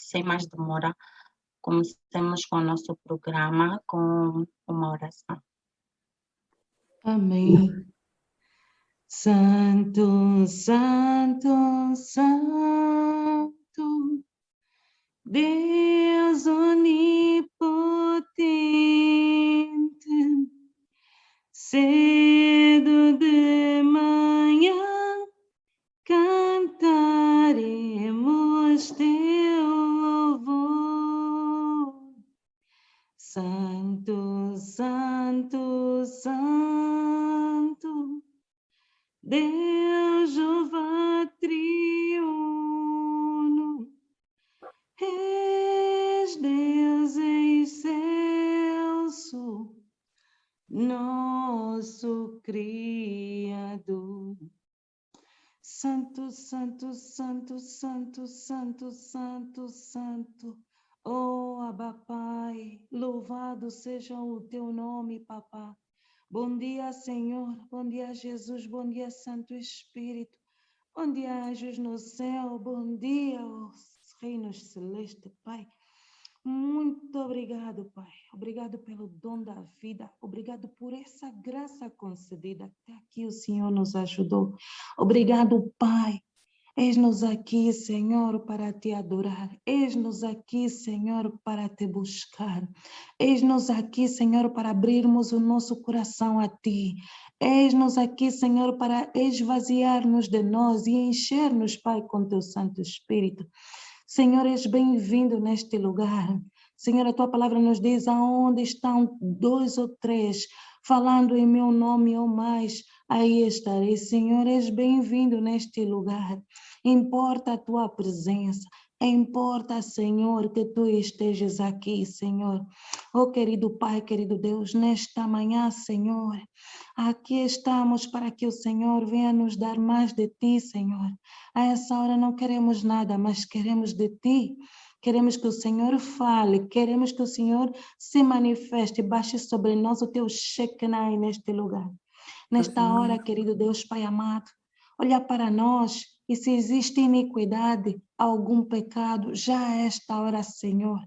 sem mais demora, comecemos com o nosso programa com uma oração. Amém. Santo, Santo, Santo, Deus onipotente, cedo de manhã cantaremos teu louvor. Santo, Santo, Santo, Deus Jeová triuno, és Deus excelso, nosso Criador. Santo, Santo, Santo, Santo, Santo, Santo, Santo, oh Abba Pai, louvado seja o teu nome, Papá. Bom dia, Senhor, bom dia, Jesus, bom dia, Santo Espírito, bom dia, anjos no céu, bom dia, os reinos celestes, Pai. Muito obrigado, Pai. Obrigado pelo dom da vida. Obrigado por essa graça concedida. Até aqui o Senhor nos ajudou. Obrigado, Pai. Eis-nos aqui, Senhor, para te adorar. Eis-nos aqui, Senhor, para te buscar. Eis-nos aqui, Senhor, para abrirmos o nosso coração a ti. Eis-nos aqui, Senhor, para esvaziar-nos de nós e encher-nos, Pai, com teu Santo Espírito. Senhor, és bem-vindo neste lugar. Senhor, a tua palavra nos diz aonde estão 2 ou 3 falando em meu nome ou mais, aí estarei. Senhor, és bem-vindo neste lugar. Importa a tua presença. Importa, Senhor, que tu estejas aqui, Senhor. Oh, querido Pai, querido Deus, nesta manhã, Senhor, aqui estamos para que o Senhor venha nos dar mais de ti, Senhor. A essa hora não queremos nada, mas queremos de ti. Queremos que o Senhor fale, queremos que o Senhor se manifeste, baixe sobre nós o teu Shekinah neste lugar. Nesta hora, querido Deus, Pai amado, olha para nós e se existe iniquidade, algum pecado, já a esta hora, Senhor,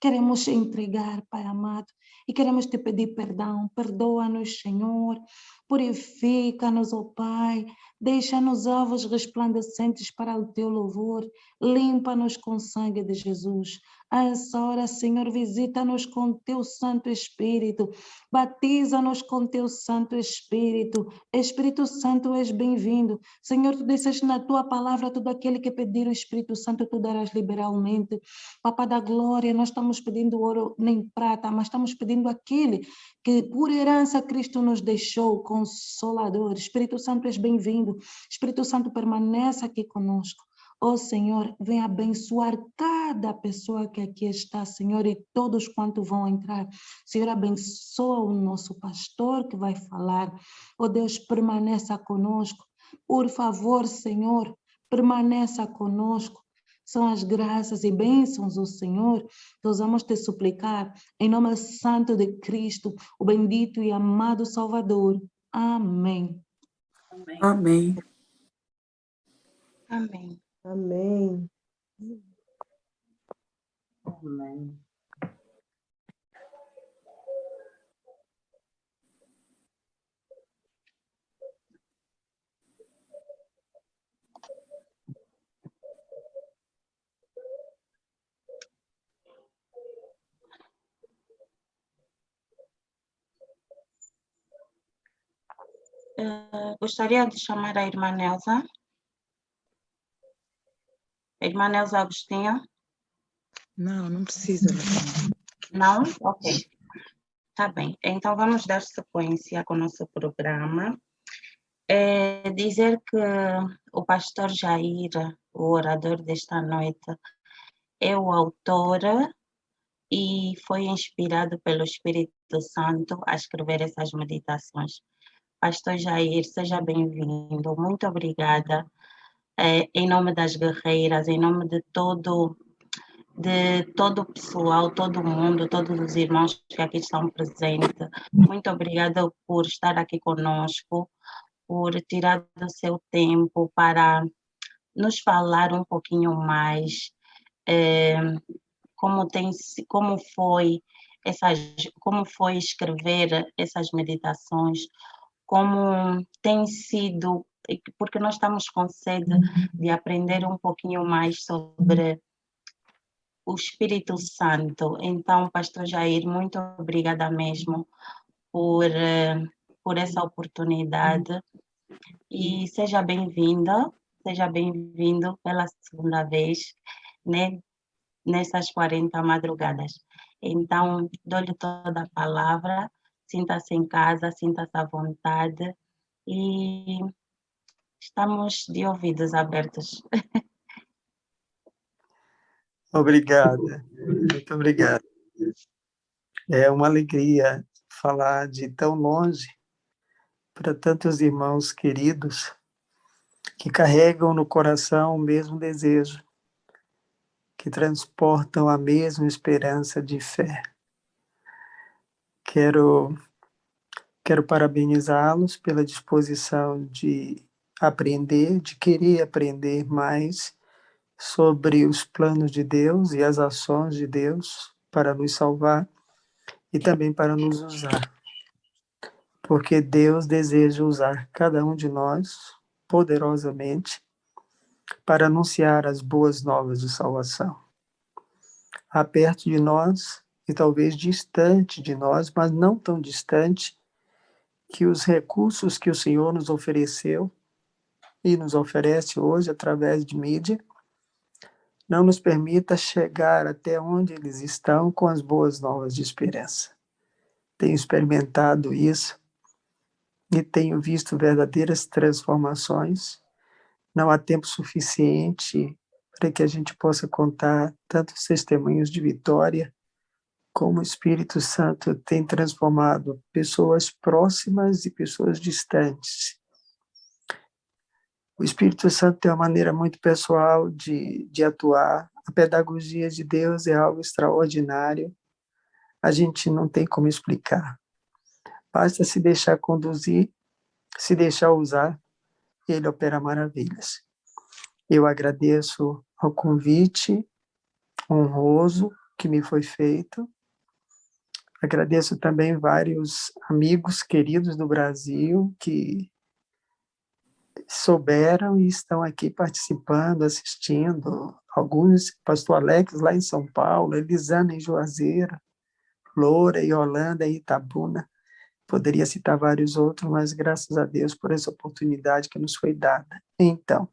queremos entregar, Pai amado, e queremos te pedir perdão. Perdoa-nos, Senhor, purifica-nos, ó Pai, deixa-nos alvos resplandecentes para o teu louvor, limpa-nos com o sangue de Jesus. A essa hora, Senhor, visita-nos com teu Santo Espírito, batiza-nos com teu Santo Espírito. Espírito Santo, és bem-vindo. Senhor, tu disseste na tua palavra, todo aquele que pedir o Espírito Santo, tu darás liberalmente. Papá da glória, nós estamos pedindo ouro nem prata, mas estamos pedindo aquele que por herança Cristo nos deixou, Consolador. Espírito Santo, és bem-vindo. Espírito Santo, permanece aqui conosco. Ó Senhor, vem abençoar cada pessoa que aqui está, Senhor, e todos quantos vão entrar. Senhor, abençoa o nosso pastor que vai falar. Ó Deus, permaneça conosco. Por favor, Senhor, permaneça conosco. São as graças e bênçãos do Senhor que ousamos te suplicar, em nome santo de Cristo, o bendito e amado Salvador. Amém. Amém. Amém. Amém. Amém. Gostaria de chamar a irmã Nelza. A irmã Nelza Agostinho? Não, não precisa. Não? Ok. Tá bem. Então, vamos dar sequência com o nosso programa. Dizer que o pastor Jair, o orador desta noite, é o autor e foi inspirado pelo Espírito Santo a escrever essas meditações. Pastor Jair, seja bem-vindo. Muito obrigada. Em nome das guerreiras, em nome de todo o pessoal, todo mundo, todos os irmãos que aqui estão presentes. Muito obrigada por estar aqui conosco, por tirar do seu tempo para nos falar um pouquinho mais como foi como foi escrever essas meditações, como tem sido, porque nós estamos com sede de aprender um pouquinho mais sobre o Espírito Santo. Então, Pastor Jair, muito obrigada mesmo por essa oportunidade e seja bem-vindo pela segunda vez, né, nessas 40 madrugadas. Então, dou-lhe toda a palavra, sinta-se em casa, sinta-se à vontade e estamos de ouvidos abertos. Obrigada, muito obrigado. É uma alegria falar de tão longe para tantos irmãos queridos que carregam no coração o mesmo desejo, que transportam a mesma esperança de fé. Quero parabenizá-los pela disposição de aprender, de querer aprender mais sobre os planos de Deus e as ações de Deus para nos salvar e também para nos usar. Porque Deus deseja usar cada um de nós poderosamente para anunciar as boas novas de salvação. Há perto de nós, e talvez distante de nós, mas não tão distante, que os recursos que o Senhor nos ofereceu e nos oferece hoje através de mídia, não nos permita chegar até onde eles estão com as boas novas de esperança. Tenho experimentado isso e tenho visto verdadeiras transformações. Não há tempo suficiente para que a gente possa contar tantos testemunhos de vitória, como o Espírito Santo tem transformado pessoas próximas e pessoas distantes. O Espírito Santo tem uma maneira muito pessoal de atuar. A pedagogia de Deus é algo extraordinário. A gente não tem como explicar. Basta se deixar conduzir, se deixar usar, e Ele opera maravilhas. Eu agradeço ao convite honroso que me foi feito. Agradeço também vários amigos queridos do Brasil que souberam e estão aqui participando, assistindo. Alguns, pastor Alex lá em São Paulo, Elisana em Juazeiro, Loura e Holanda em Itabuna. Poderia citar vários outros, mas graças a Deus por essa oportunidade que nos foi dada. Então,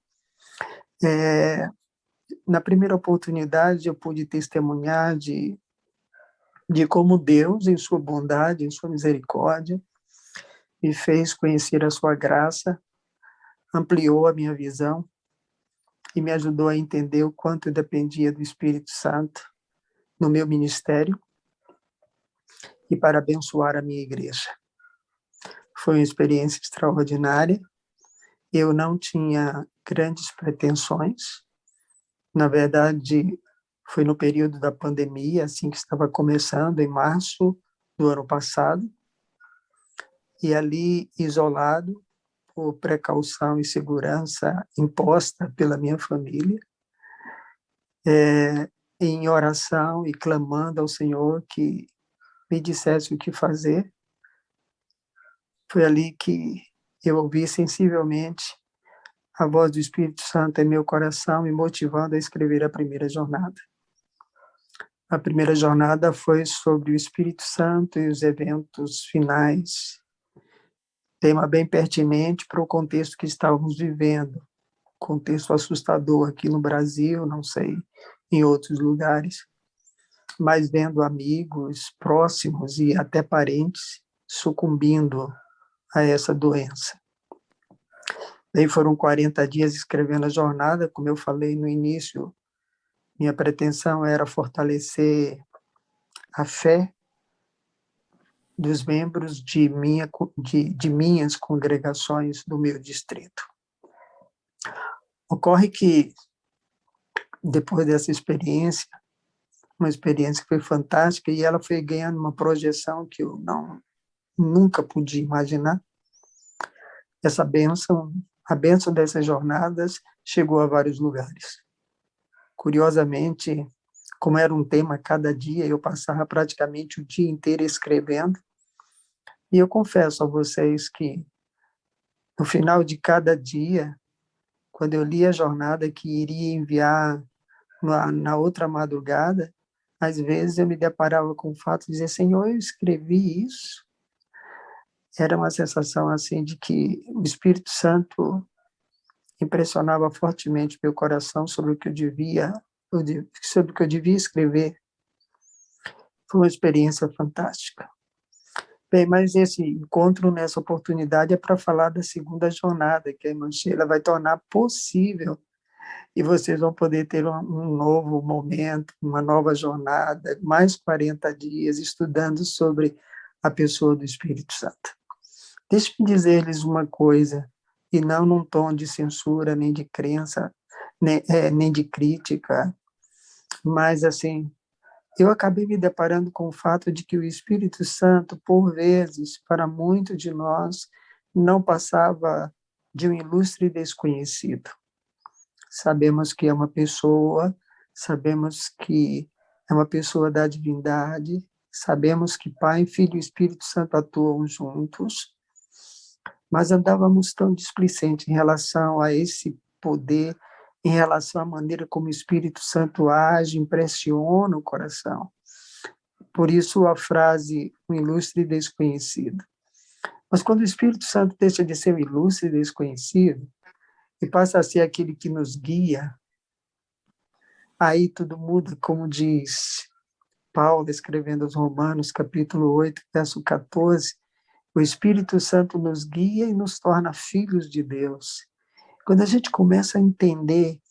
na primeira oportunidade eu pude testemunhar de como Deus, em sua bondade, em sua misericórdia, me fez conhecer a sua graça, ampliou a minha visão e me ajudou a entender o quanto eu dependia do Espírito Santo no meu ministério e para abençoar a minha igreja. Foi uma experiência extraordinária. Eu não tinha grandes pretensões. Na verdade, foi no período da pandemia, assim que estava começando, em março do ano passado, e ali, isolado, por precaução e segurança imposta pela minha família, em oração e clamando ao Senhor que me dissesse o que fazer, foi ali que eu ouvi sensivelmente a voz do Espírito Santo em meu coração, me motivando a escrever a primeira jornada. A primeira jornada foi sobre o Espírito Santo e os eventos finais, tema bem pertinente para o contexto que estávamos vivendo, contexto assustador aqui no Brasil, não sei, em outros lugares, mas vendo amigos próximos e até parentes sucumbindo a essa doença. Daí foram 40 dias escrevendo a jornada, como eu falei no início, minha pretensão era fortalecer a fé dos membros de minhas congregações do meu distrito. Ocorre que, depois dessa experiência, uma experiência que foi fantástica, e ela foi ganhando uma projeção que eu nunca podia imaginar, a bênção dessas jornadas chegou a vários lugares. Curiosamente, como era um tema cada dia, eu passava praticamente o dia inteiro escrevendo. E eu confesso a vocês que, no final de cada dia, quando eu li a jornada que iria enviar na outra madrugada, às vezes eu me deparava com o fato de dizer, Senhor, eu escrevi isso. Era uma sensação assim de que o Espírito Santo impressionava fortemente meu coração sobre o que sobre o que eu devia escrever. Foi uma experiência fantástica. Bem, mas esse encontro nessa oportunidade é para falar da segunda jornada, que a irmã Sheila vai tornar possível, e vocês vão poder ter um novo momento, uma nova jornada, mais 40 dias estudando sobre a pessoa do Espírito Santo. Deixe-me dizer-lhes uma coisa, e não num tom de censura, nem de crença, nem de crítica, mas assim, eu acabei me deparando com o fato de que o Espírito Santo, por vezes, para muitos de nós, não passava de um ilustre desconhecido. Sabemos que é uma pessoa, sabemos que é uma pessoa da divindade, sabemos que Pai, Filho e Espírito Santo atuam juntos, mas andávamos tão displicentes em relação a esse poder, em relação à maneira como o Espírito Santo age, impressiona o coração. Por isso a frase, um ilustre desconhecido. Mas quando o Espírito Santo deixa de ser um ilustre desconhecido e passa a ser aquele que nos guia, aí tudo muda, como diz Paulo, escrevendo aos Romanos, capítulo 8, verso 14, o Espírito Santo nos guia e nos torna filhos de Deus. Quando a gente começa a entender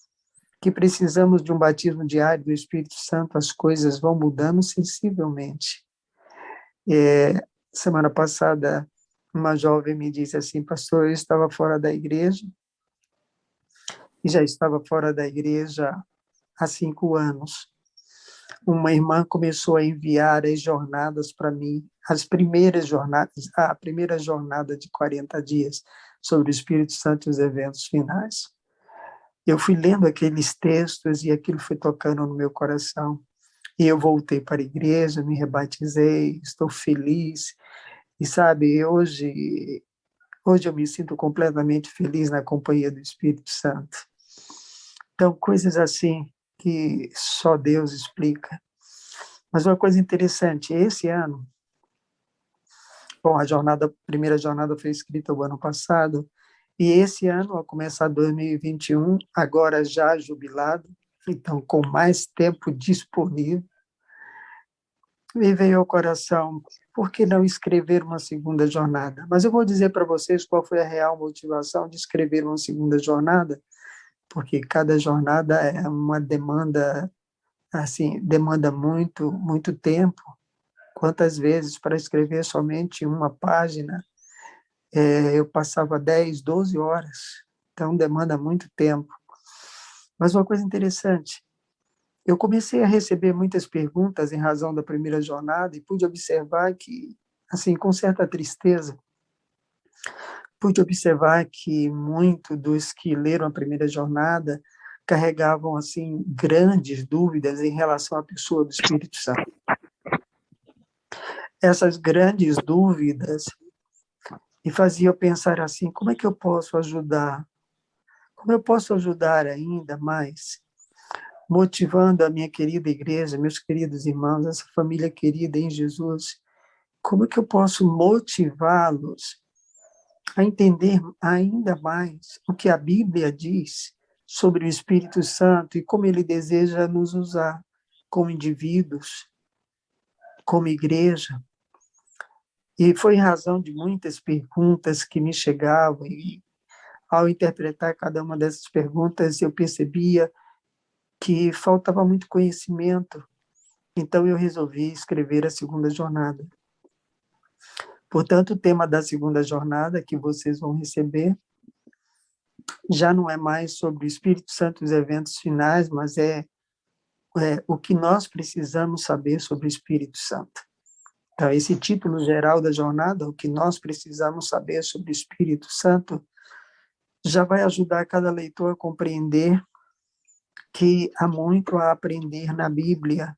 que precisamos de um batismo diário do Espírito Santo, as coisas vão mudando sensivelmente. Semana passada, uma jovem me disse assim, pastor, eu estava fora da igreja, e já estava fora da igreja há 5 anos. Uma irmã começou a enviar as jornadas para mim, as primeiras jornadas, a primeira jornada de 40 dias sobre o Espírito Santo e os eventos finais. Eu fui lendo aqueles textos e aquilo foi tocando no meu coração. E eu voltei para a igreja, me rebatizei, estou feliz. E sabe, hoje eu me sinto completamente feliz na companhia do Espírito Santo. Então, coisas assim que só Deus explica. Mas uma coisa interessante, esse ano, bom, a primeira jornada foi escrita o ano passado, e esse ano, ao começar 2021, agora já jubilado, então com mais tempo disponível, me veio ao coração, por que não escrever uma segunda jornada? Mas eu vou dizer para vocês qual foi a real motivação de escrever uma segunda jornada, porque cada jornada é uma demanda, assim, demanda muito, muito tempo. Quantas vezes para escrever somente uma página, eu passava 10, 12 horas, então demanda muito tempo. Mas uma coisa interessante, eu comecei a receber muitas perguntas em razão da primeira jornada e pude observar que, assim, com certa tristeza, pude observar que muitos dos que leram a primeira jornada carregavam, assim, grandes dúvidas em relação à pessoa do Espírito Santo. Essas grandes dúvidas me faziam pensar assim, como é que eu posso ajudar? Como eu posso ajudar ainda mais? Motivando a minha querida igreja, meus queridos irmãos, essa família querida em Jesus, como é que eu posso motivá-los a entender ainda mais o que a Bíblia diz sobre o Espírito Santo e como ele deseja nos usar como indivíduos, como igreja? E foi em razão de muitas perguntas que me chegavam e, ao interpretar cada uma dessas perguntas, eu percebia que faltava muito conhecimento. Então, eu resolvi escrever a segunda jornada. Portanto, o tema da segunda jornada que vocês vão receber já não é mais sobre o Espírito Santo e os eventos finais, mas é o que nós precisamos saber sobre o Espírito Santo. Então, esse título geral da jornada, o que nós precisamos saber sobre o Espírito Santo, já vai ajudar cada leitor a compreender que há muito a aprender na Bíblia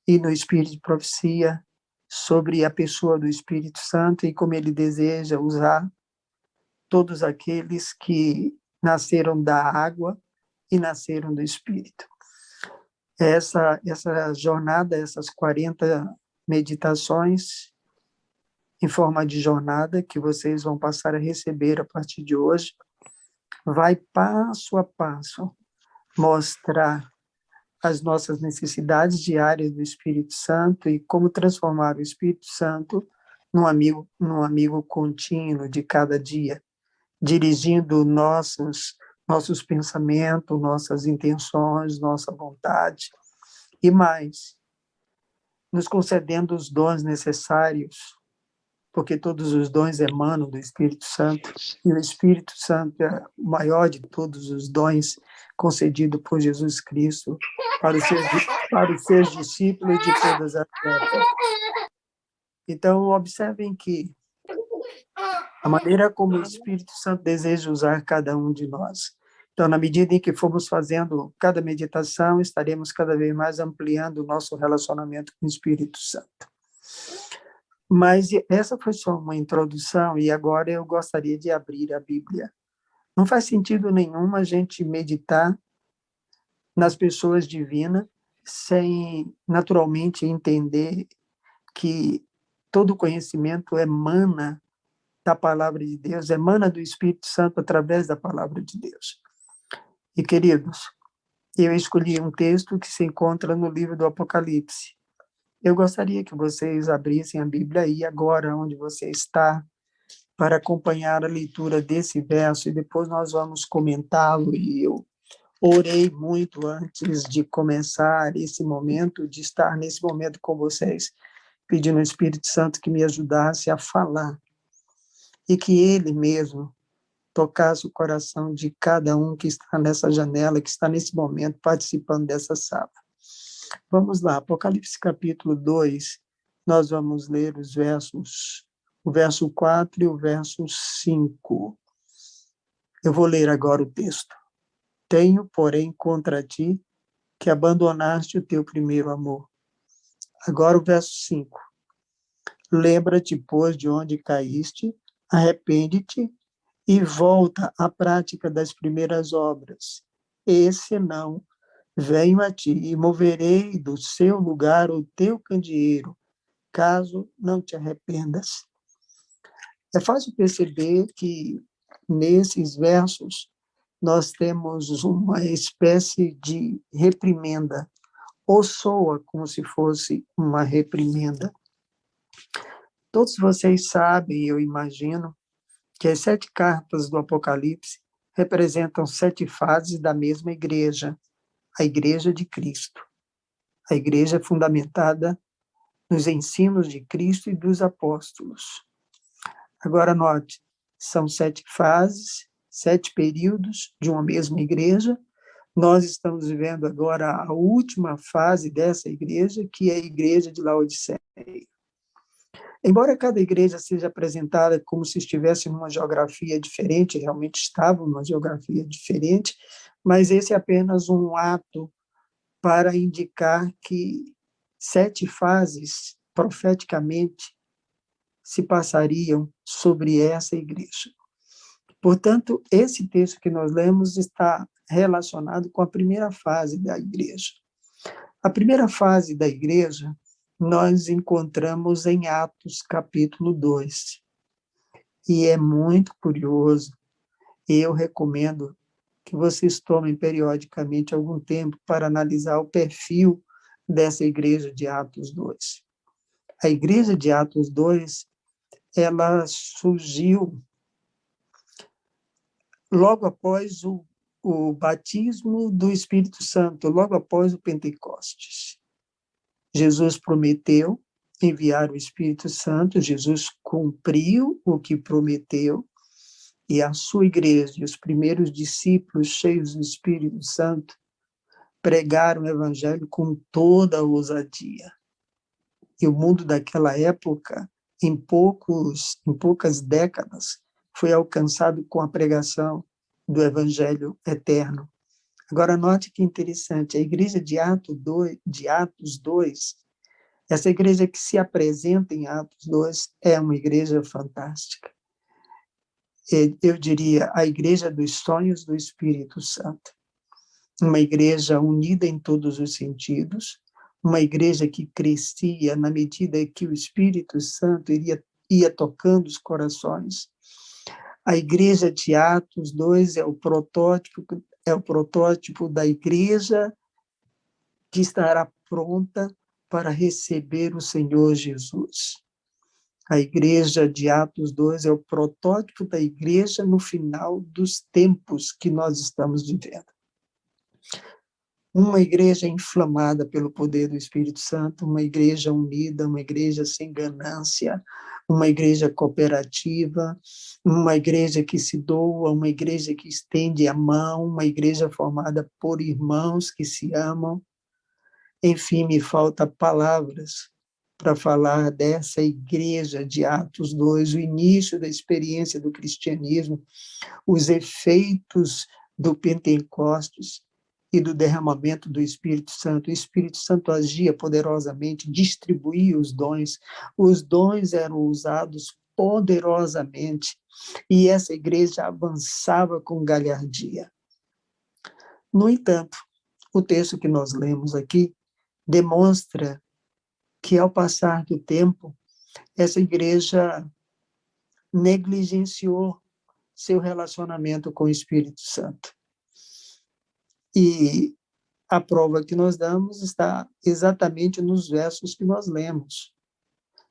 e no Espírito de Profecia sobre a pessoa do Espírito Santo e como ele deseja usar todos aqueles que nasceram da água e nasceram do Espírito. Essa jornada, essas 40 meditações em forma de jornada que vocês vão passar a receber a partir de hoje, vai passo a passo mostrar as nossas necessidades diárias do Espírito Santo e como transformar o Espírito Santo num amigo contínuo de cada dia, dirigindo nossos pensamentos, nossas intenções, nossa vontade, e mais, nos concedendo os dons necessários, porque todos os dons emanam do Espírito Santo, e o Espírito Santo é o maior de todos os dons concedido por Jesus Cristo para os seus discípulos de todas as épocas. Então, observem que a maneira como o Espírito Santo deseja usar cada um de nós. Então, na medida em que formos fazendo cada meditação, estaremos cada vez mais ampliando o nosso relacionamento com o Espírito Santo. Mas essa foi só uma introdução, e agora eu gostaria de abrir a Bíblia. Não faz sentido nenhum a gente meditar nas pessoas divinas sem naturalmente entender que todo conhecimento emana da palavra de Deus, emana do Espírito Santo através da palavra de Deus. E, queridos, eu escolhi um texto que se encontra no livro do Apocalipse. Eu gostaria que vocês abrissem a Bíblia aí agora, onde você está, para acompanhar a leitura desse verso, e depois nós vamos comentá-lo. E eu orei muito antes de começar esse momento, de estar nesse momento com vocês, pedindo ao Espírito Santo que me ajudasse a falar, e que ele mesmo tocasse o coração de cada um que está nessa janela, que está nesse momento participando dessa sala. Vamos lá, Apocalipse capítulo 2, nós vamos ler o verso 4 e o verso 5. Eu vou ler agora o texto. Tenho, porém, contra ti que abandonaste o teu primeiro amor. Agora o verso 5. Lembra-te, pois, de onde caíste, arrepende-te e volta à prática das primeiras obras. E senão, venho a ti e moverei do seu lugar o teu candeeiro, caso não te arrependas. É fácil perceber que, nesses versos, nós temos uma espécie de reprimenda, ou soa como se fosse uma reprimenda. Todos vocês sabem, eu imagino, que as 7 cartas do Apocalipse representam 7 fases da mesma igreja, a Igreja de Cristo. A igreja fundamentada nos ensinos de Cristo e dos apóstolos. Agora, note, são 7 fases, 7 períodos de uma mesma igreja. Nós estamos vivendo agora a última fase dessa igreja, que é a igreja de Laodiceia. Embora cada igreja seja apresentada como se estivesse numa geografia diferente, realmente estava numa geografia diferente, mas esse é apenas um ato para indicar que 7 fases, profeticamente, se passariam sobre essa igreja. Portanto, esse texto que nós lemos está relacionado com a primeira fase da igreja. A primeira fase da igreja nós encontramos em Atos, capítulo 2. E é muito curioso, e eu recomendo que vocês tomem periodicamente algum tempo para analisar o perfil dessa igreja de Atos 2. A igreja de Atos 2, ela surgiu logo após o batismo do Espírito Santo, logo após o Pentecostes. Jesus prometeu enviar o Espírito Santo, Jesus cumpriu o que prometeu, e a sua igreja, os primeiros discípulos cheios do Espírito Santo, pregaram o evangelho com toda a ousadia. E o mundo daquela época, em poucas décadas, foi alcançado com a pregação do evangelho eterno. Agora, note que interessante, a igreja de Atos 2, essa igreja que se apresenta em Atos 2 é uma igreja fantástica. Eu diria a igreja dos sonhos do Espírito Santo. Uma igreja unida em todos os sentidos, uma igreja que crescia na medida que o Espírito Santo ia tocando os corações. A igreja de Atos 2 é o protótipo da igreja que estará pronta para receber o Senhor Jesus. A igreja de Atos 2 é o protótipo da igreja no final dos tempos que nós estamos vivendo. Uma igreja inflamada pelo poder do Espírito Santo, uma igreja unida, uma igreja sem ganância, uma igreja cooperativa, uma igreja que se doa, uma igreja que estende a mão, uma igreja formada por irmãos que se amam. Enfim, me faltam palavras para falar dessa igreja de Atos 2, o início da experiência do cristianismo, os efeitos do Pentecostes e do derramamento do Espírito Santo. O Espírito Santo agia poderosamente, distribuía os dons eram usados poderosamente, e essa igreja avançava com galhardia. No entanto, o texto que nós lemos aqui demonstra que, ao passar do tempo, essa igreja negligenciou seu relacionamento com o Espírito Santo. E a prova que nós damos está exatamente nos versos que nós lemos.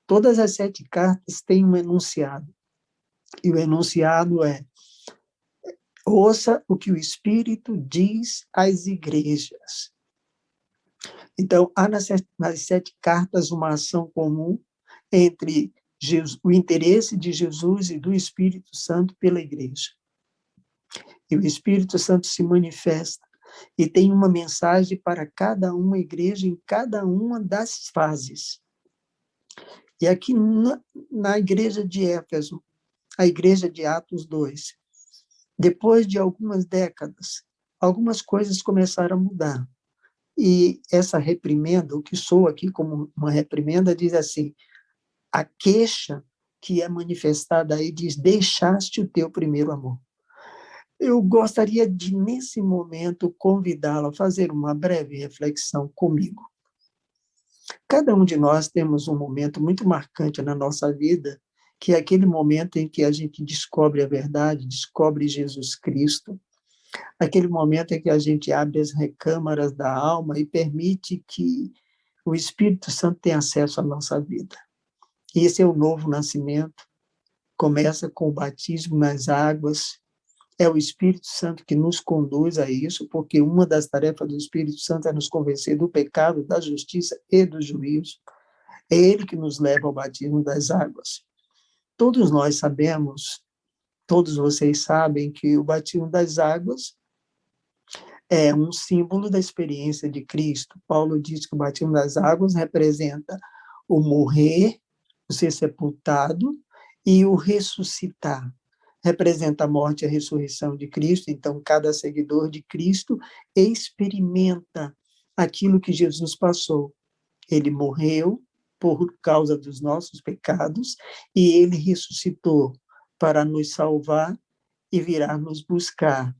Todas as 7 cartas têm um enunciado. E o enunciado é: ouça o que o Espírito diz às igrejas. Então, há nas 7 cartas uma ação comum entre o interesse de Jesus e do Espírito Santo pela igreja. E o Espírito Santo se manifesta e tem uma mensagem para cada uma igreja em cada uma das fases. E aqui na igreja de Éfeso, a igreja de Atos 2, depois de algumas décadas, algumas coisas começaram a mudar. E essa reprimenda, o que soa aqui como uma reprimenda, diz assim: a queixa que é manifestada aí diz: deixaste o teu primeiro amor. Eu gostaria de, nesse momento, convidá-la a fazer uma breve reflexão comigo. Cada um de nós temos um momento muito marcante na nossa vida, que é aquele momento em que a gente descobre a verdade, descobre Jesus Cristo, aquele momento em que a gente abre as recâmaras da alma e permite que o Espírito Santo tenha acesso à nossa vida. E esse é o novo nascimento, começa com o batismo nas águas. É o Espírito Santo que nos conduz a isso, porque uma das tarefas do Espírito Santo é nos convencer do pecado, da justiça e do juízo. É ele que nos leva ao batismo das águas. Todos nós sabemos, todos vocês sabem que o batismo das águas é um símbolo da experiência de Cristo. Paulo diz que o batismo das águas representa o morrer, o ser sepultado e o ressuscitar. Representa a morte e a ressurreição de Cristo. Então, cada seguidor de Cristo experimenta aquilo que Jesus passou. Ele morreu por causa dos nossos pecados e ele ressuscitou para nos salvar e virá nos buscar.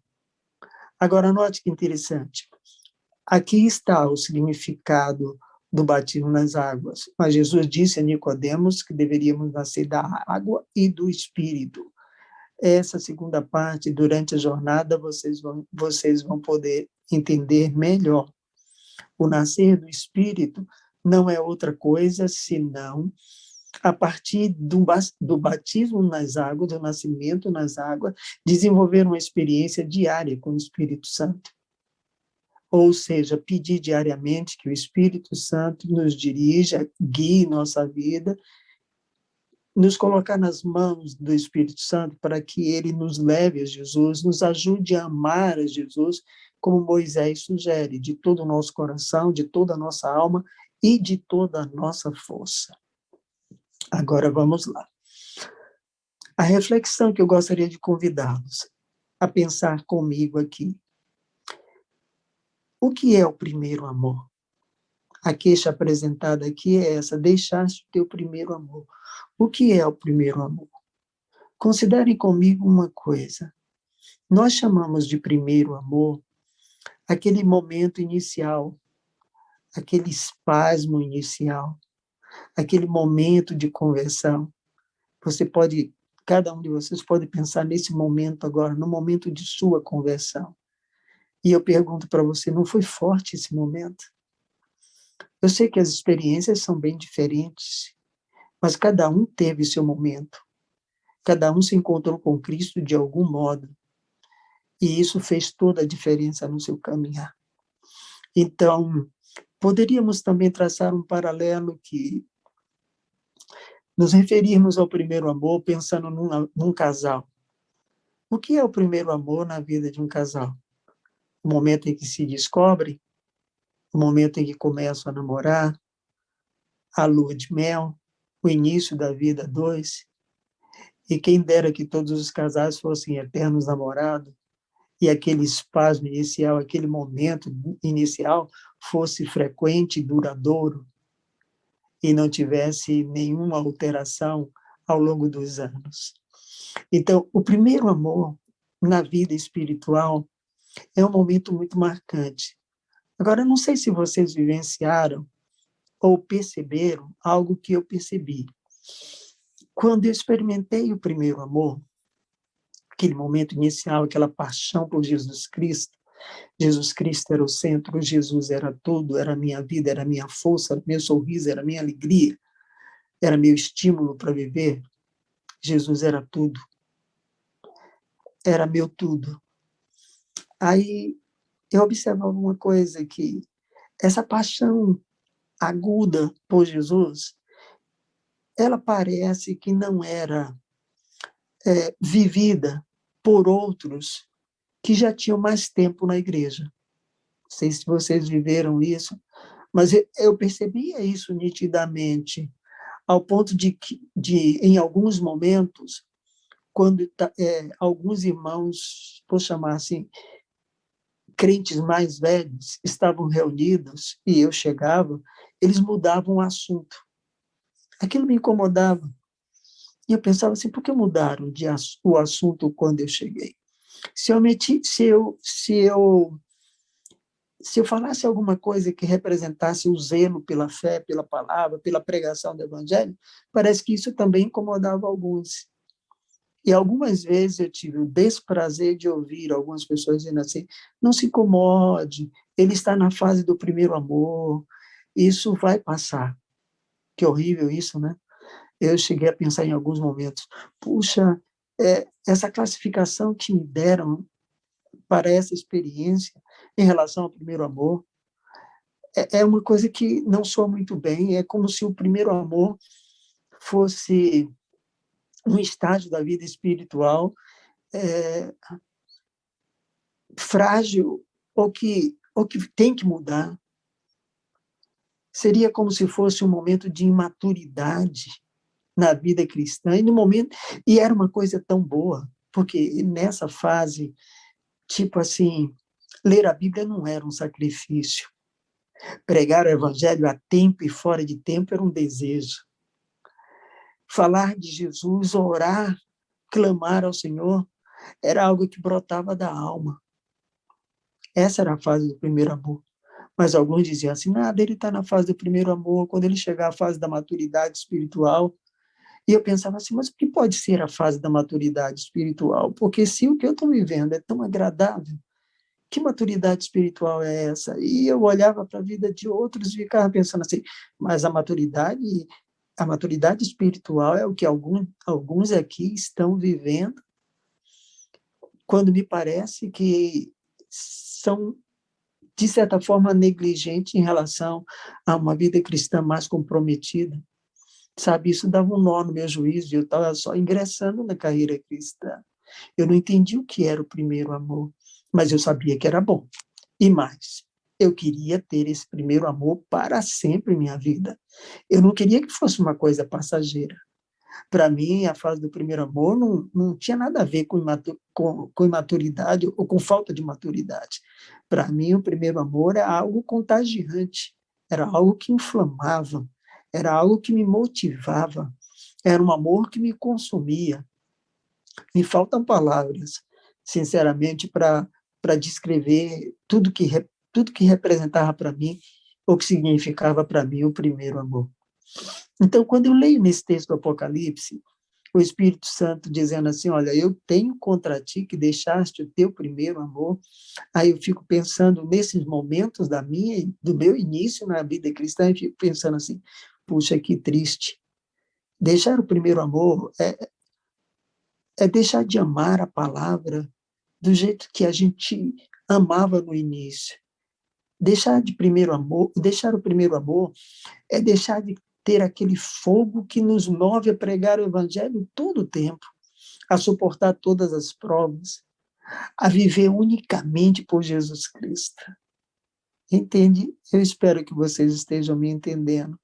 Agora, note que interessante. Aqui está o significado do batismo nas águas. Mas Jesus disse a Nicodemos que deveríamos nascer da água e do Espírito. Essa segunda parte, durante a jornada, vocês vão poder entender melhor. O nascer do Espírito não é outra coisa senão, a partir do batismo nas águas, do nascimento nas águas, desenvolver uma experiência diária com o Espírito Santo. Ou seja, pedir diariamente que o Espírito Santo nos dirija, guie nossa vida, nos colocar nas mãos do Espírito Santo para que ele nos leve a Jesus, nos ajude a amar a Jesus, como Moisés sugere, de todo o nosso coração, de toda a nossa alma e de toda a nossa força. Agora vamos lá. A reflexão que eu gostaria de convidá-los a pensar comigo aqui. O que é o primeiro amor? A queixa apresentada aqui é essa: deixaste o teu primeiro amor. O que é o primeiro amor? Considerem comigo uma coisa. Nós chamamos de primeiro amor aquele momento inicial, aquele espasmo inicial, aquele momento de conversão. Cada um de vocês pode pensar nesse momento agora, no momento de sua conversão. E eu pergunto para você, não foi forte esse momento? Eu sei que as experiências são bem diferentes, mas cada um teve seu momento. Cada um se encontrou com Cristo de algum modo. E isso fez toda a diferença no seu caminhar. Então, poderíamos também traçar um paralelo que nos referirmos ao primeiro amor pensando num casal. O que é o primeiro amor na vida de um casal? O momento em que se descobre, o momento em que começam a namorar, a lua de mel, o início da vida a dois. E quem dera que todos os casais fossem eternos namorados, e aquele espasmo inicial, aquele momento inicial fosse frequente e duradouro, e não tivesse nenhuma alteração ao longo dos anos. Então, o primeiro amor na vida espiritual é um momento muito marcante. Agora, eu não sei se vocês vivenciaram ou perceberam algo que eu percebi. Quando eu experimentei o primeiro amor, aquele momento inicial, aquela paixão por Jesus Cristo era o centro, Jesus era tudo, era a minha vida, era a minha força, era meu sorriso, era a minha alegria, era meu estímulo para viver. Jesus era tudo, era meu tudo. Aí eu observava uma coisa, que essa paixão aguda por Jesus, ela parece que não era vivida por outros que já tinham mais tempo na igreja. Não sei se vocês viveram isso, mas eu percebia isso nitidamente, ao ponto de em alguns momentos, quando alguns irmãos, vou chamar assim, crentes mais velhos, estavam reunidos e eu chegava, eles mudavam o assunto. Aquilo me incomodava. E eu pensava assim, por que mudaram o assunto quando eu cheguei? Se eu falasse alguma coisa que representasse o zelo pela fé, pela palavra, pela pregação do evangelho, parece que isso também incomodava alguns. E algumas vezes eu tive o desprazer de ouvir algumas pessoas dizendo assim: não se incomode, ele está na fase do primeiro amor, isso vai passar. Que horrível isso, né? Eu cheguei a pensar em alguns momentos, puxa, essa classificação que me deram para essa experiência em relação ao primeiro amor é uma coisa que não soa muito bem. É como se o primeiro amor fosse um estágio da vida espiritual frágil ou que tem que mudar. Seria como se fosse um momento de imaturidade na vida cristã, e era uma coisa tão boa, porque nessa fase, tipo assim, ler a Bíblia não era um sacrifício. Pregar o evangelho a tempo e fora de tempo era um desejo. Falar de Jesus, orar, clamar ao Senhor, era algo que brotava da alma. Essa era a fase do primeiro amor. Mas alguns diziam assim, nada, ele está na fase do primeiro amor, quando ele chegar à fase da maturidade espiritual. E eu pensava assim, mas o que pode ser a fase da maturidade espiritual? Porque se o que eu estou vivendo é tão agradável, que maturidade espiritual é essa? E eu olhava para a vida de outros e ficava pensando assim, mas a maturidade espiritual é o que alguns aqui estão vivendo, quando me parece que são, de certa forma, negligentes em relação a uma vida cristã mais comprometida. Sabe, isso dava um nó no meu juízo, e eu estava só ingressando na carreira cristã. Eu não entendi o que era o primeiro amor, mas eu sabia que era bom. E mais, eu queria ter esse primeiro amor para sempre em minha vida. Eu não queria que fosse uma coisa passageira. Para mim, a fase do primeiro amor não tinha nada a ver com imaturidade ou com falta de maturidade. Para mim, o primeiro amor é algo contagiante, era algo que inflamava, era algo que me motivava, era um amor que me consumia. Me faltam palavras, sinceramente, para descrever tudo que representava para mim, ou que significava para mim o primeiro amor. Então, quando eu leio nesse texto do Apocalipse, o Espírito Santo dizendo assim, olha, eu tenho contra ti que deixaste o teu primeiro amor, aí eu fico pensando nesses momentos do meu início na vida cristã, e fico pensando assim, puxa, que triste. Deixar o primeiro amor é deixar de amar a palavra do jeito que a gente amava no início. Deixar o primeiro amor é deixar de ter aquele fogo que nos move a pregar o evangelho todo o tempo, a suportar todas as provas, a viver unicamente por Jesus Cristo. Entende? Eu espero que vocês estejam me entendendo.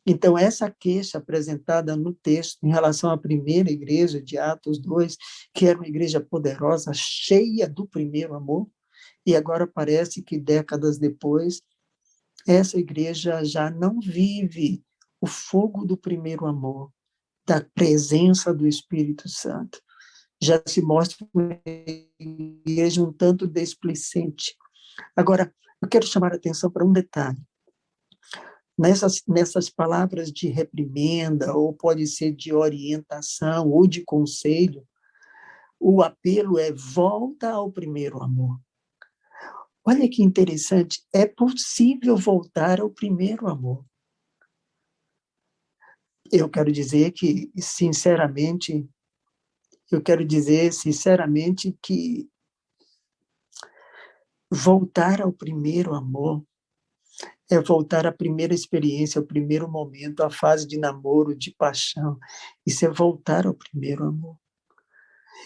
Então, essa queixa apresentada no texto em relação à primeira igreja de Atos 2, que era uma igreja poderosa, cheia do primeiro amor, e agora parece que décadas depois, essa igreja já não vive o fogo do primeiro amor, da presença do Espírito Santo. Já se mostra uma igreja um tanto desplicente. Agora, eu quero chamar a atenção para um detalhe. Nessas palavras de reprimenda, ou pode ser de orientação, ou de conselho, o apelo é volta ao primeiro amor. Olha que interessante, é possível voltar ao primeiro amor. Eu quero dizer sinceramente que voltar ao primeiro amor é voltar à primeira experiência, ao primeiro momento, à fase de namoro, de paixão. Isso é voltar ao primeiro amor.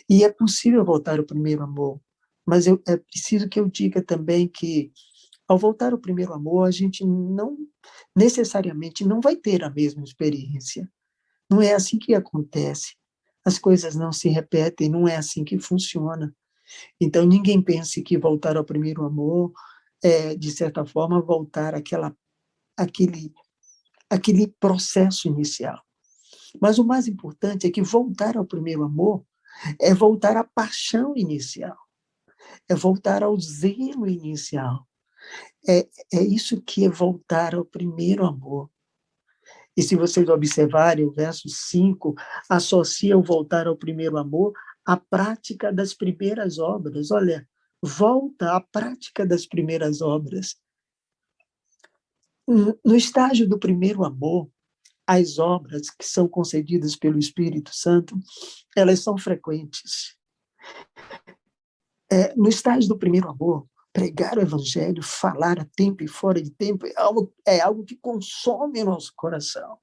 E é possível voltar ao primeiro amor, mas é preciso que eu diga também que, ao voltar ao primeiro amor, a gente não necessariamente não vai ter a mesma experiência. Não é assim que acontece. As coisas não se repetem, não é assim que funciona. Então, ninguém pense que voltar ao primeiro amor é, de certa forma, voltar aquele processo inicial. Mas o mais importante é que voltar ao primeiro amor é voltar à paixão inicial, é voltar ao zelo inicial. É isso que é voltar ao primeiro amor. E se vocês observarem, o verso 5 associa o voltar ao primeiro amor à prática das primeiras obras. Olha, volta à prática das primeiras obras. No estágio do primeiro amor, as obras que são concedidas pelo Espírito Santo, elas são frequentes. No estágio do primeiro amor, pregar o evangelho, falar a tempo e fora de tempo, é algo que consome o nosso coração.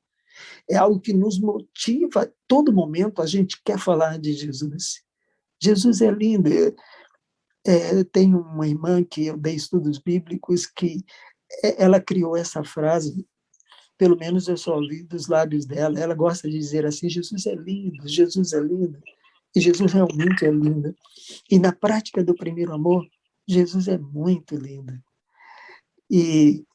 É algo que nos motiva, a todo momento a gente quer falar de Jesus. Jesus é lindo. Eu tenho uma irmã que eu dei estudos bíblicos que ela criou essa frase, pelo menos eu só ouvi dos lábios dela. Ela gosta de dizer assim, Jesus é lindo, Jesus é lindo. E Jesus realmente é lindo. E na prática do primeiro amor, Jesus é muito lindo. E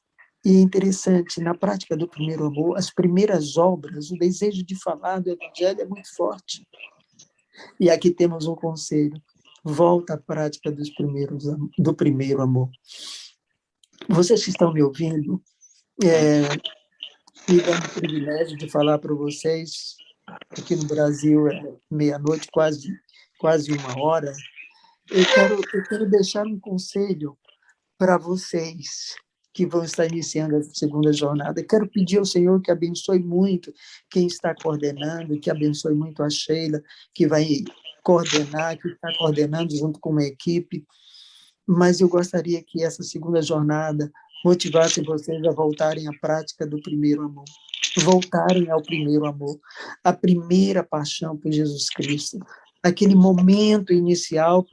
é interessante, na prática do primeiro amor, as primeiras obras, o desejo de falar do evangelho é muito forte. E aqui temos um conselho: volta à prática do primeiro amor. Vocês que estão me ouvindo, me dando o privilégio de falar para vocês, aqui no Brasil é meia-noite, quase 1 hora, eu quero deixar um conselho para vocês que vão estar iniciando a segunda jornada. Eu quero pedir ao Senhor que abençoe muito quem está coordenando, que abençoe muito a Sheila, que vai coordenar, que está coordenando junto com uma equipe. Mas eu gostaria que essa segunda jornada motivasse vocês a voltarem à prática do primeiro amor, voltarem ao primeiro amor, a primeira paixão por Jesus Cristo, aquele momento inicial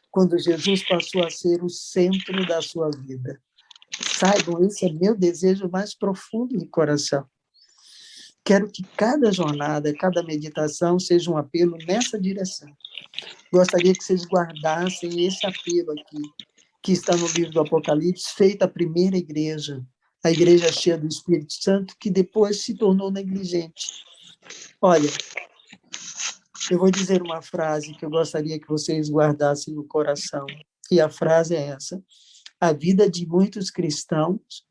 quando Jesus passou a ser o centro da sua vida. Saibam, esse é meu desejo mais profundo do coração, Quero que cada jornada, cada meditação seja um apelo nessa direção. Gostaria que vocês guardassem esse apelo aqui, que está no livro do Apocalipse, feito à primeira igreja, a igreja cheia do Espírito Santo, que depois se tornou negligente. Olha, eu vou dizer uma frase que eu gostaria que vocês guardassem no coração, e a frase é essa: a vida de muitos cristãos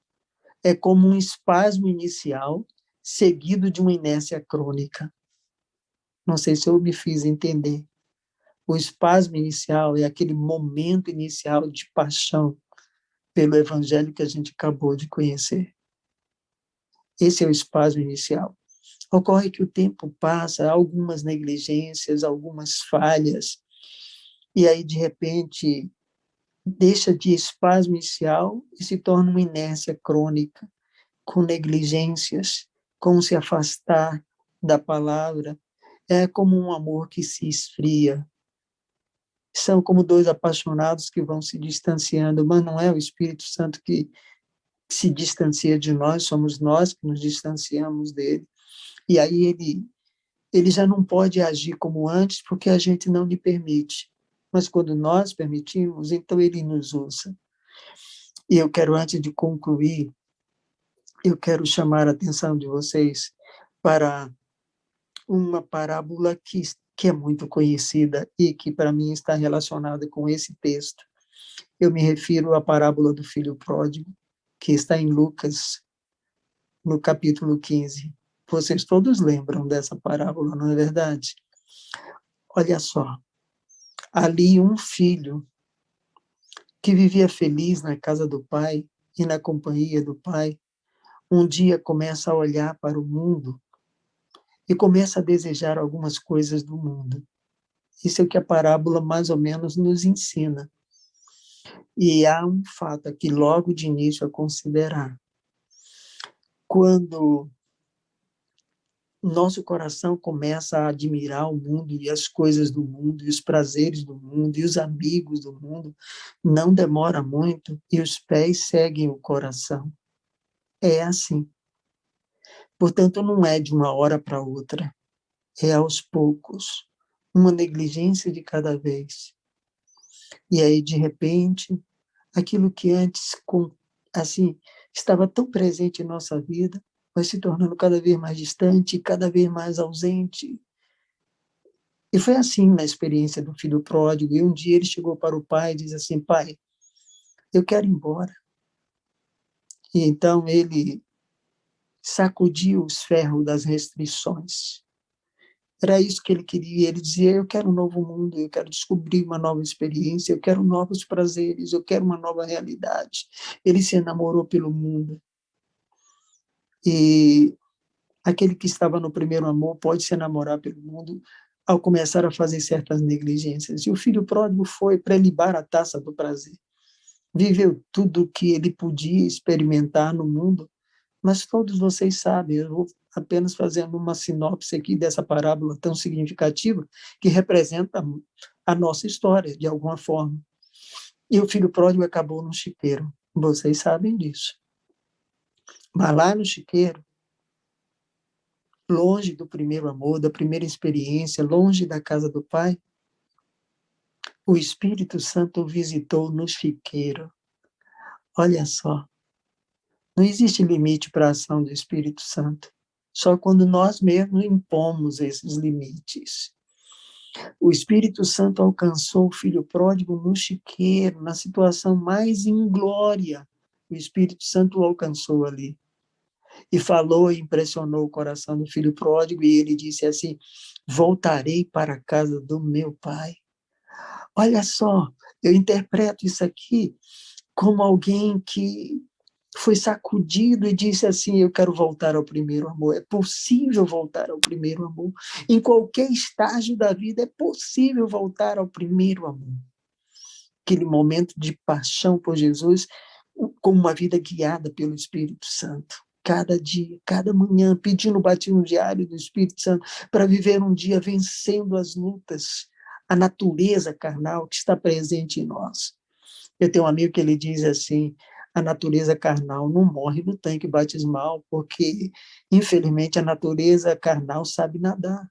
é como um espasmo inicial seguido de uma inércia crônica. Não sei se eu me fiz entender. O espasmo inicial é aquele momento inicial de paixão pelo evangelho que a gente acabou de conhecer. Esse é o espasmo inicial. Ocorre que o tempo passa, algumas negligências, algumas falhas, e aí, de repente, deixa de espasmo inicial e se torna uma inércia crônica, com negligências, com se afastar da palavra. É como um amor que se esfria. São como dois apaixonados que vão se distanciando, mas não é o Espírito Santo que se distancia de nós, somos nós que nos distanciamos dele. E aí ele já não pode agir como antes, porque a gente não lhe permite. Mas quando nós permitimos, então ele nos usa. E eu quero, antes de concluir, eu quero chamar a atenção de vocês para uma parábola que é muito conhecida e que, para mim, está relacionada com esse texto. Eu me refiro à parábola do filho pródigo, que está em Lucas, no capítulo 15. Vocês todos lembram dessa parábola, não é verdade? Olha só, ali um filho que vivia feliz na casa do pai e na companhia do pai, um dia começa a olhar para o mundo e começa a desejar algumas coisas do mundo. Isso é o que a parábola mais ou menos nos ensina. E há um fato aqui logo de início a considerar. Quando nosso coração começa a admirar o mundo e as coisas do mundo, e os prazeres do mundo, e os amigos do mundo, não demora muito e os pés seguem o coração. É assim. Portanto, não é de uma hora para outra, é aos poucos, uma negligência de cada vez. E aí, de repente, aquilo que antes, assim, estava tão presente em nossa vida, vai se tornando cada vez mais distante, cada vez mais ausente. E foi assim na experiência do filho pródigo. E um dia ele chegou para o pai e disse assim: pai, eu quero ir embora. E então ele sacudiu os ferros das restrições. Era isso que ele queria. Ele dizia: eu quero um novo mundo, eu quero descobrir uma nova experiência, eu quero novos prazeres, eu quero uma nova realidade. Ele se enamorou pelo mundo. E aquele que estava no primeiro amor pode se enamorar pelo mundo ao começar a fazer certas negligências. E o filho pródigo foi prelibar a taça do prazer. Viveu tudo o que ele podia experimentar no mundo, mas todos vocês sabem, eu vou apenas fazendo uma sinopse aqui dessa parábola tão significativa que representa a nossa história, de alguma forma. E o filho pródigo acabou no chiqueiro. Vocês sabem disso. Mas lá no chiqueiro, longe do primeiro amor, da primeira experiência, longe da casa do Pai, o Espírito Santo o visitou no chiqueiro. Olha só, não existe limite para a ação do Espírito Santo, só quando nós mesmos impomos esses limites. O Espírito Santo alcançou o filho pródigo no chiqueiro, na situação mais inglória. O Espírito Santo o alcançou ali. E falou e impressionou o coração do filho pródigo, e ele disse assim: voltarei para a casa do meu pai. Olha só, eu interpreto isso aqui como alguém que foi sacudido e disse assim: eu quero voltar ao primeiro amor. É possível voltar ao primeiro amor. Em qualquer estágio da vida é possível voltar ao primeiro amor. Aquele momento de paixão por Jesus, como uma vida guiada pelo Espírito Santo. Cada dia, cada manhã, pedindo o batismo diário do Espírito Santo para viver um dia vencendo as lutas, a natureza carnal que está presente em nós. Eu tenho um amigo que ele diz assim: a natureza carnal não morre no tanque batismal, porque, infelizmente, a natureza carnal sabe nadar.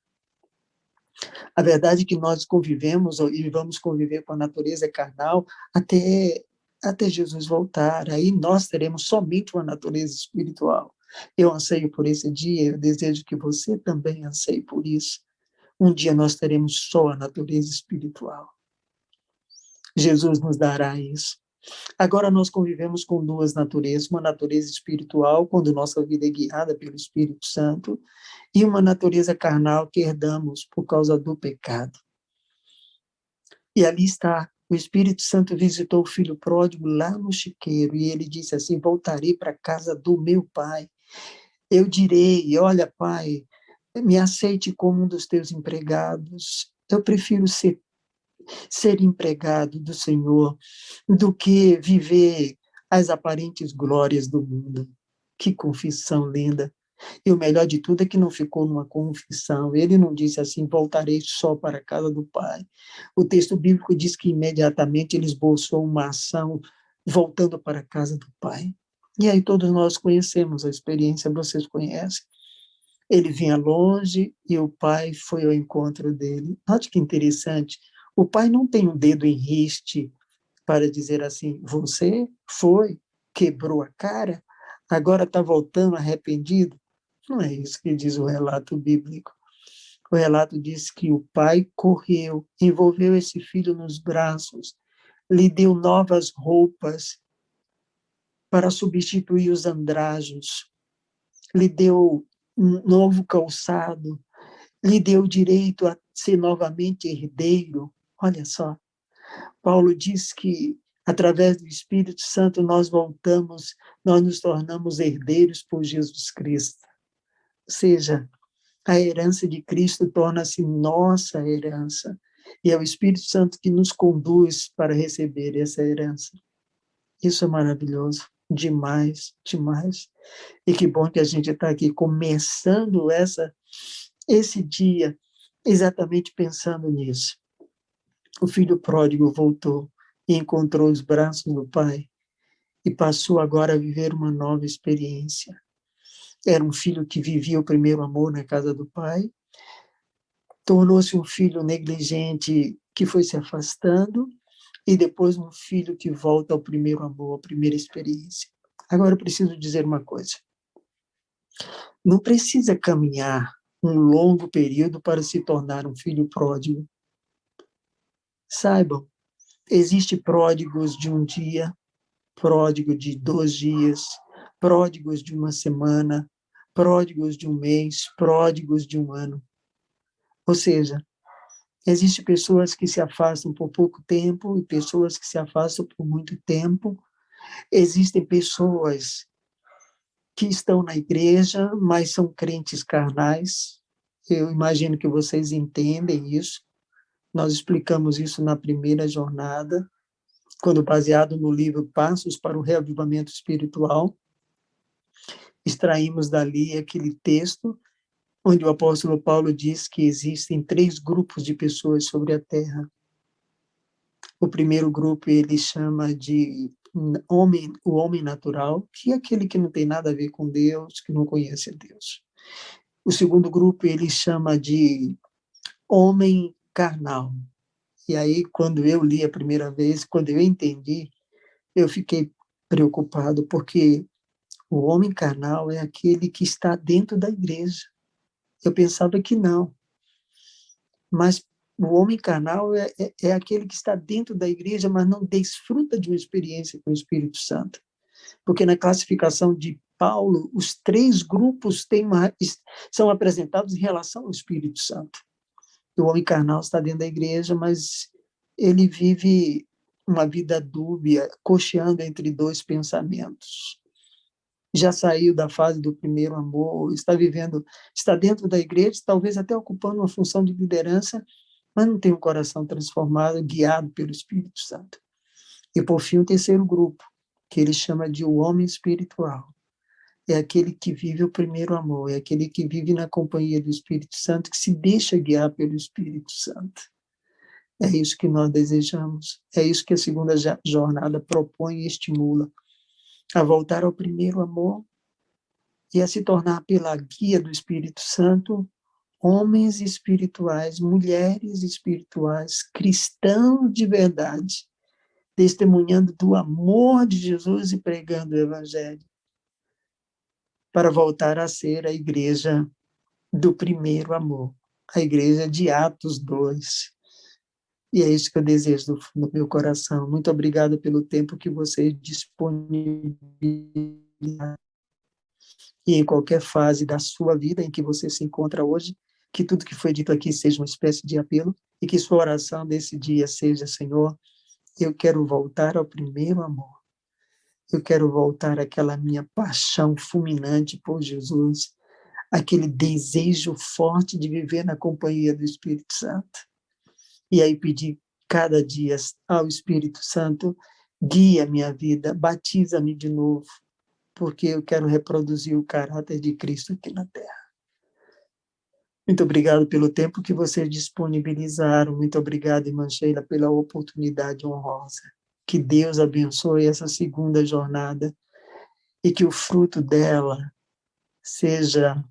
A verdade é que nós convivemos e vamos conviver com a natureza carnal até Jesus voltar. Aí nós teremos somente uma natureza espiritual. Eu anseio por esse dia, eu desejo que você também anseie por isso. Um dia nós teremos só a natureza espiritual. Jesus nos dará isso. Agora nós convivemos com duas naturezas, uma natureza espiritual, quando nossa vida é guiada pelo Espírito Santo, e uma natureza carnal que herdamos por causa do pecado. E ali está, o Espírito Santo visitou o filho pródigo lá no chiqueiro, e ele disse assim: voltarei para a casa do meu pai. Eu direi: olha, pai, me aceite como um dos teus empregados. Eu prefiro ser empregado do Senhor do que viver as aparentes glórias do mundo. Que confissão linda! E o melhor de tudo é que não ficou numa confissão. Ele não disse assim: voltarei só para a casa do Pai. O texto bíblico diz que imediatamente ele esboçou uma ação voltando para a casa do Pai. E aí todos nós conhecemos a experiência, vocês conhecem. Ele vinha longe e o Pai foi ao encontro dele. Olha que interessante. O Pai não tem um dedo em riste para dizer assim: você foi, quebrou a cara, agora está voltando arrependido. Não é isso que diz o relato bíblico. O relato diz que o pai correu, envolveu esse filho nos braços, lhe deu novas roupas para substituir os andrajos, lhe deu um novo calçado, lhe deu direito a ser novamente herdeiro. Olha só, Paulo diz que através do Espírito Santo nós nos tornamos herdeiros por Jesus Cristo. Ou seja, a herança de Cristo torna-se nossa herança. E é o Espírito Santo que nos conduz para receber essa herança. Isso é maravilhoso. Demais, demais. E que bom que a gente está aqui começando esse dia exatamente pensando nisso. O filho pródigo voltou e encontrou os braços do pai e passou agora a viver uma nova experiência. Era um filho que vivia o primeiro amor na casa do pai, tornou-se um filho negligente que foi se afastando, e depois um filho que volta ao primeiro amor, à primeira experiência. Agora eu preciso dizer uma coisa. Não precisa caminhar um longo período para se tornar um filho pródigo. Saibam, existem pródigos de um dia, pródigo de 2 dias, pródigos de uma semana, pródigos de um mês, pródigos de um ano. Ou seja, existem pessoas que se afastam por pouco tempo e pessoas que se afastam por muito tempo. Existem pessoas que estão na igreja, mas são crentes carnais. Eu imagino que vocês entendem isso. Nós explicamos isso na primeira jornada, quando baseado no livro Passos para o Reavivamento Espiritual, extraímos dali aquele texto onde o apóstolo Paulo diz que existem 3 grupos de pessoas sobre a terra. O primeiro grupo ele chama de o homem natural, que é aquele que não tem nada a ver com Deus, que não conhece a Deus. O segundo grupo ele chama de homem carnal. E aí, quando eu li a primeira vez, quando eu entendi, eu fiquei preocupado, porque o homem carnal é aquele que está dentro da igreja. Eu pensava que não. Mas o homem carnal é aquele que está dentro da igreja, mas não desfruta de uma experiência com o Espírito Santo. Porque na classificação de Paulo, os 3 grupos são apresentados em relação ao Espírito Santo. O homem carnal está dentro da igreja, mas ele vive uma vida dúbia, cocheando entre 2 pensamentos. Já saiu da fase do primeiro amor, está dentro da igreja, talvez até ocupando uma função de liderança, mas não tem um coração transformado, guiado pelo Espírito Santo. E, por fim, o terceiro grupo, que ele chama de o homem espiritual. É aquele que vive o primeiro amor, é aquele que vive na companhia do Espírito Santo, que se deixa guiar pelo Espírito Santo. É isso que nós desejamos, é isso que a segunda jornada propõe e estimula. a voltar ao primeiro amor e a se tornar, pela guia do Espírito Santo, homens espirituais, mulheres espirituais, cristãos de verdade, testemunhando do amor de Jesus e pregando o Evangelho, para voltar a ser a igreja do primeiro amor, a igreja de Atos 2. E é isso que eu desejo do fundo do meu coração. Muito obrigado pelo tempo que você disponibiliza. E em qualquer fase da sua vida em que você se encontra hoje, que tudo que foi dito aqui seja uma espécie de apelo e que sua oração desse dia seja: Senhor, eu quero voltar ao primeiro amor. Eu quero voltar àquela minha paixão fulminante por Jesus, aquele desejo forte de viver na companhia do Espírito Santo. E aí pedir cada dia ao Espírito Santo: guia minha vida, batiza-me de novo, porque eu quero reproduzir o caráter de Cristo aqui na Terra. Muito obrigado pelo tempo que vocês disponibilizaram. Muito obrigado, irmã Sheila, pela oportunidade honrosa. Que Deus abençoe essa segunda jornada e que o fruto dela seja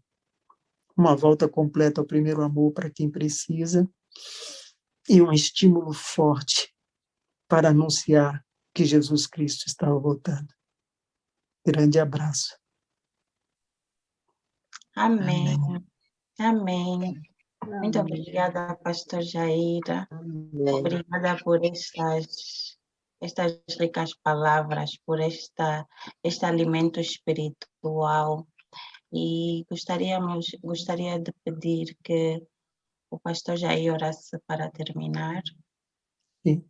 uma volta completa ao primeiro amor para quem precisa e um estímulo forte para anunciar que Jesus Cristo está voltando. Grande abraço. Amém. Amém. Muito obrigada, pastor Jair. Obrigada por estas ricas palavras, por este alimento espiritual. E gostaria de pedir que o pastor Jair orasse para terminar. Sim.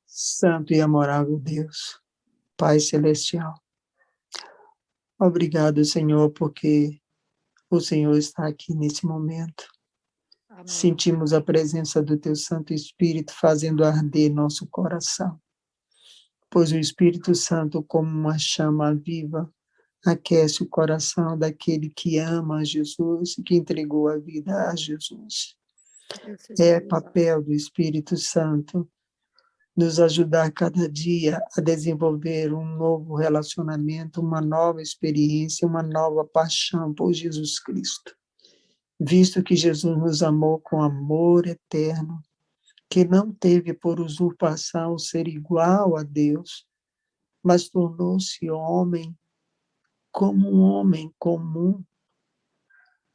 Santo e amorável Deus, Pai Celestial, obrigado, Senhor, porque o Senhor está aqui nesse momento. Amém. Sentimos a presença do Teu Santo Espírito fazendo arder nosso coração, pois o Espírito Santo, como uma chama viva, aquece o coração daquele que ama a Jesus e que entregou a vida a Jesus. É papel do Espírito Santo nos ajudar cada dia a desenvolver um novo relacionamento, uma nova experiência, uma nova paixão por Jesus Cristo. Visto que Jesus nos amou com amor eterno, que não teve por usurpação ser igual a Deus, mas tornou-se homem como um homem comum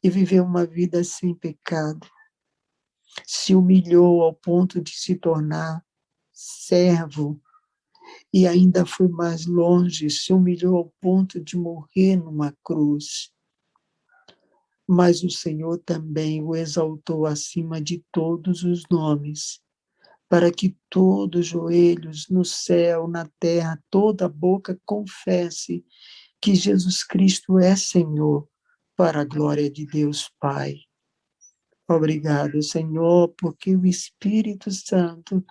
e viveu uma vida sem pecado. Se humilhou ao ponto de se tornar servo e ainda foi mais longe, se humilhou ao ponto de morrer numa cruz. Mas o Senhor também o exaltou acima de todos os nomes, para que todos os joelhos no céu, na terra, toda boca confesse que Jesus Cristo é Senhor, para a glória de Deus Pai. Obrigado, Senhor, porque o Espírito Santo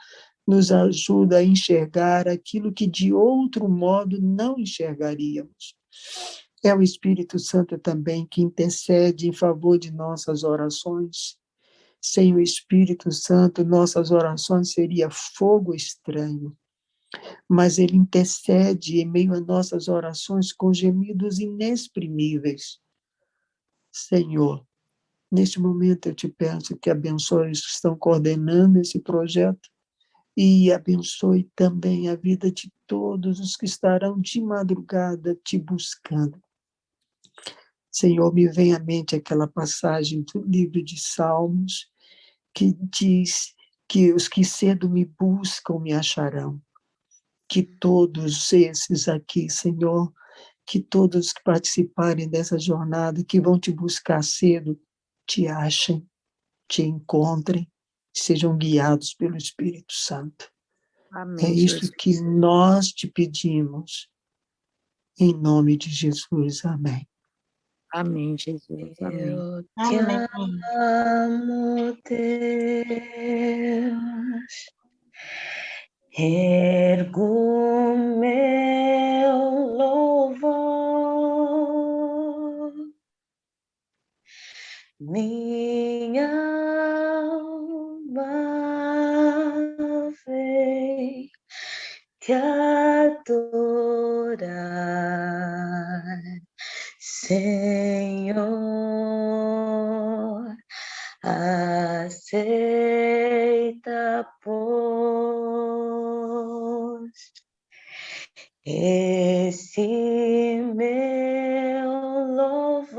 nos ajuda a enxergar aquilo que de outro modo não enxergaríamos. É o Espírito Santo também que intercede em favor de nossas orações. Sem o Espírito Santo, nossas orações seriam fogo estranho. Mas ele intercede em meio a nossas orações com gemidos inexprimíveis. Senhor, neste momento eu te peço que abençoe os que estão coordenando esse projeto e abençoe também a vida de todos os que estarão de madrugada te buscando. Senhor, me vem à mente aquela passagem do livro de Salmos que diz que os que cedo me buscam me acharão. Que todos esses aqui, Senhor, que todos que participarem dessa jornada, que vão te buscar cedo, te achem, te encontrem, sejam guiados pelo Espírito Santo. Amém, é isto que nós te pedimos, em nome de Jesus. Amém. Amém, Jesus. Amém. Eu te Amém. amo, Deus. Ergo meu louvor, minha alma vem te adorar. Senhor, aceita, pois, esse meu louvor,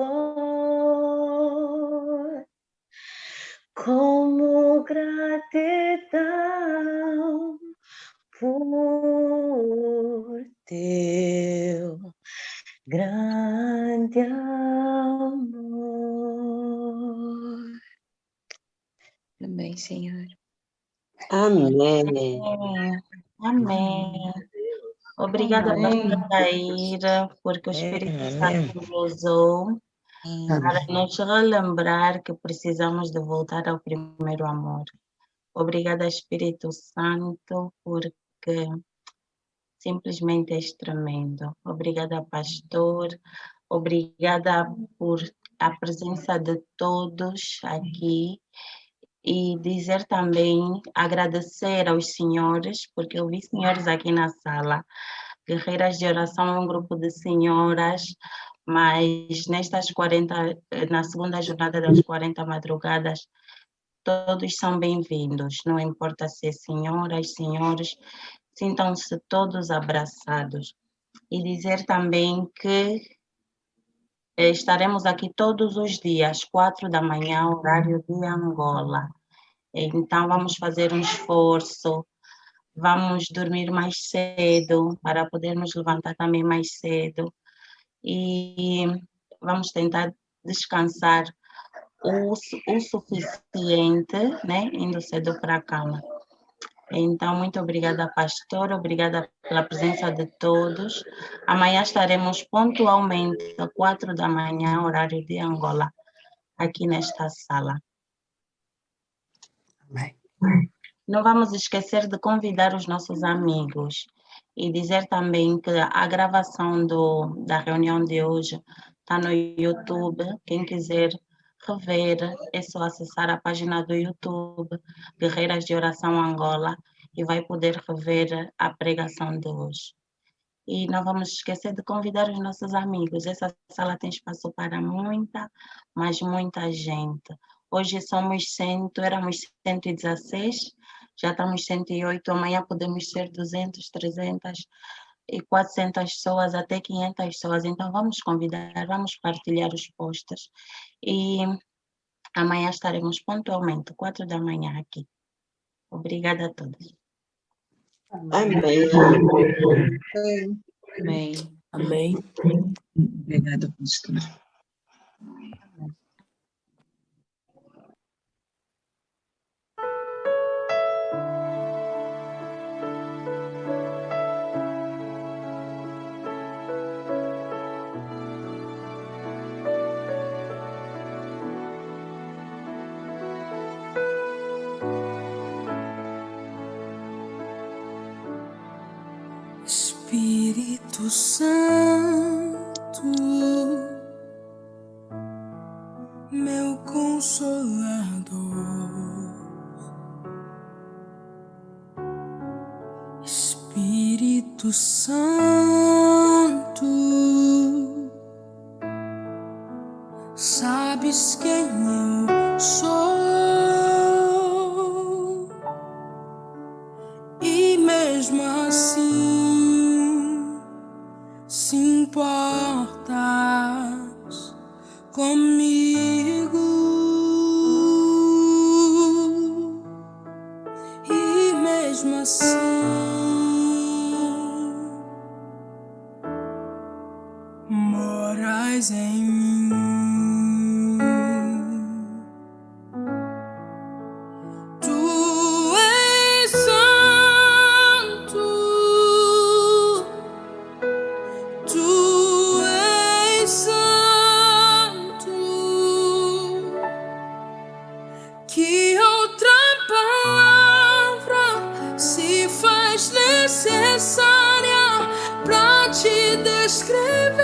como gratidão por teu grande amor. Amém, Senhor. Amém. Amém. Obrigada, pastor Jair, porque o Espírito Santo nos usou para Amém. nos relembrar que precisamos de voltar ao primeiro amor. Obrigada, Espírito Santo, porque simplesmente és tremendo. Obrigada, pastor. Obrigada por a presença de todos aqui e dizer também, agradecer aos senhores, porque eu vi senhores aqui na sala. Guerreiras de Oração é um grupo de senhoras, mas na segunda jornada das 40 madrugadas, todos são bem-vindos, não importa se é senhoras, senhores, sintam-se todos abraçados. E dizer também que estaremos aqui todos os dias, 4 da manhã, horário de Angola. Então, vamos fazer um esforço, vamos dormir mais cedo, para podermos levantar também mais cedo. E vamos tentar descansar o suficiente, né? Indo cedo para a cama. Então, muito obrigada, pastor, obrigada pela presença de todos. Amanhã estaremos pontualmente às 4 da manhã, horário de Angola, aqui nesta sala. Amém. Não vamos esquecer de convidar os nossos amigos e dizer também que a gravação da reunião de hoje está no YouTube. Quem quiser rever, é só acessar a página do YouTube, Guerreiras de Oração Angola, e vai poder rever a pregação de hoje. E não vamos esquecer de convidar os nossos amigos. Essa sala tem espaço para muita, mas muita gente. Hoje éramos 116, já estamos 108, amanhã podemos ser 200, 300 e 400 pessoas, até 500 pessoas. Então vamos convidar, vamos partilhar os posts. E amanhã estaremos pontualmente, 4 da manhã aqui. Obrigada a todos. Amém. Amém. Amém. Obrigada, pastor. Espírito Santo, meu consolador, Espírito Santo, sabes quem eu sou e mesmo assim se importas comigo e mesmo assim moras em mim. Tu és santo, tu és santo. Que outra palavra se faz necessária para te descrever?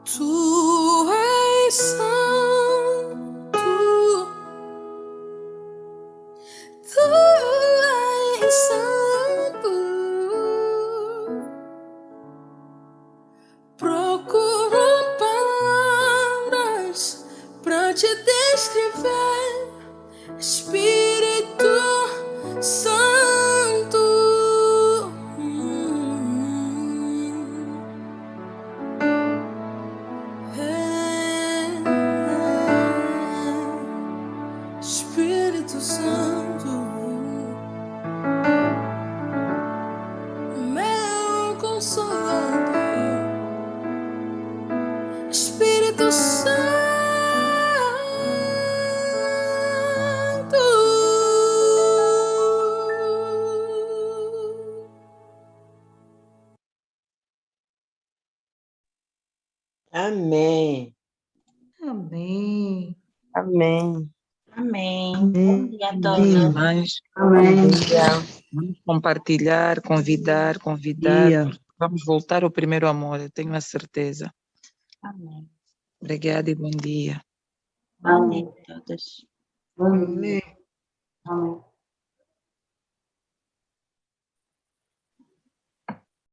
Tu és santo, tu és santo. Procuro palavras pra te descrever, Espírito Santo. Espírito Santo, meu consolador, Espírito Santo. Amém. Amém. Amém. Amém. Bom dia a todos. Irmãs, Amém. vamos compartilhar, convidar. Vamos voltar ao primeiro amor, eu tenho a certeza. Amém. Obrigada e bom dia. Bom dia a todos. Amém.